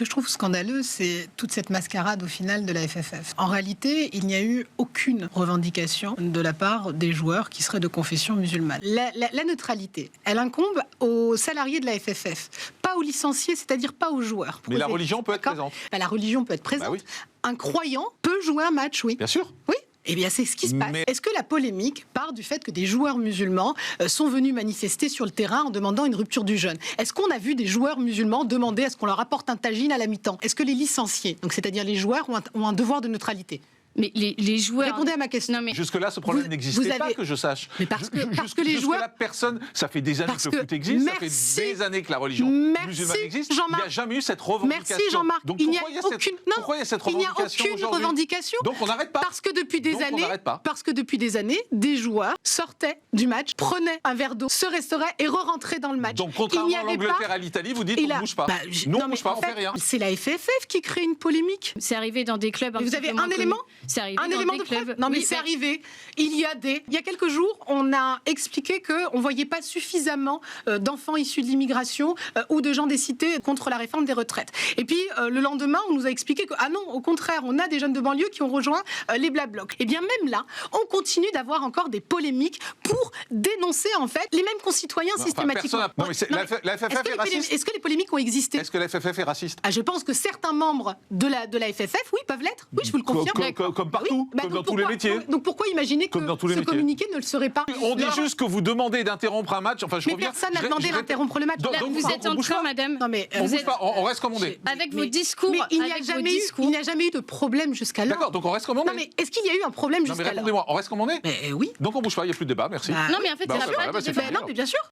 que je trouve scandaleux, c'est toute cette mascarade au final de la FFF. En réalité, il n'y a eu aucune revendication de la part des joueurs qui seraient de confession musulmane. La neutralité, elle incombe aux salariés de la FFF, pas aux licenciés, c'est-à-dire pas aux joueurs. Mais la religion peut être présente. La religion peut être présente. Bah oui. Un croyant peut jouer un match, oui. Bien sûr. Oui. Eh bien, c'est ce qui se passe. Mais... Est-ce que la polémique part du fait que des joueurs musulmans sont venus manifester sur le terrain en demandant une rupture du jeûne? Est-ce qu'on a vu des joueurs musulmans demander à ce qu'on leur apporte un tagine à la mi-temps? Est-ce que les licenciés, donc c'est-à-dire les joueurs, ont un devoir de neutralité? Mais les joueurs... Répondez à ma question. Non, mais... Jusque-là, ce problème n'existait pas, que je sache. Mais parce que les joueurs... Jusque-là, personne... Ça fait des années que le foot existe, ça fait des années que la religion musulmane existe. Il n'y a jamais eu cette revendication. Merci Jean-Marc. Donc Il n'y a aucune... Pourquoi il y a cette revendication aujourd'hui ? Il n'y a aucune revendication. Donc on n'arrête pas. Parce que depuis des années, des joueurs sortaient du match, prenaient un verre d'eau, se restauraient et re-rentraient dans le match. Donc contrairement à l'Angleterre et à l'Italie, vous dites on ne bouge pas. Non, on ne bouge pas, on ne fait rien. C'est la FFF qui crée une polémique. C'est arrivé dans des clubs... Vous avez un élément ? C'est arrivé un élément de preuve. Non, mais c'est arrivé. Il y a quelques jours, on a expliqué qu'on ne voyait pas suffisamment d'enfants issus de l'immigration ou de gens des cités contre la réforme des retraites. Et puis, le lendemain, on nous a expliqué que, ah non, au contraire, on a des jeunes de banlieue qui ont rejoint les Black Blocs. Et bien, même là, on continue d'avoir encore des polémiques pour dénoncer, en fait, les mêmes concitoyens systématiquement. Non, mais la FFF est raciste. Est-ce que les polémiques ont existé ? Est-ce que la FFF est raciste ? Je pense que certains membres de la FFF, oui, peuvent l'être. Oui, je vous le confirme. Comme partout, comme dans tous les métiers. Donc pourquoi imaginer que ce communiqué ne le serait pas ? On dit juste que vous demandez d'interrompre un match. Enfin, mais personne n'a demandé d'interrompre le match. Vous êtes en train, madame. Non, mais on reste commandé. Avec vos discours. Mais il n'y a jamais eu de problème jusqu'à là. D'accord, donc on reste commandé. Non, mais est-ce qu'il y a eu un problème jusqu'à là ? Répondez-moi, on reste commandé ? Mais oui. Donc on bouge pas, il n'y a plus de débat, merci. Non, mais en fait, il n'y a pas de débat. Non, mais bien sûr.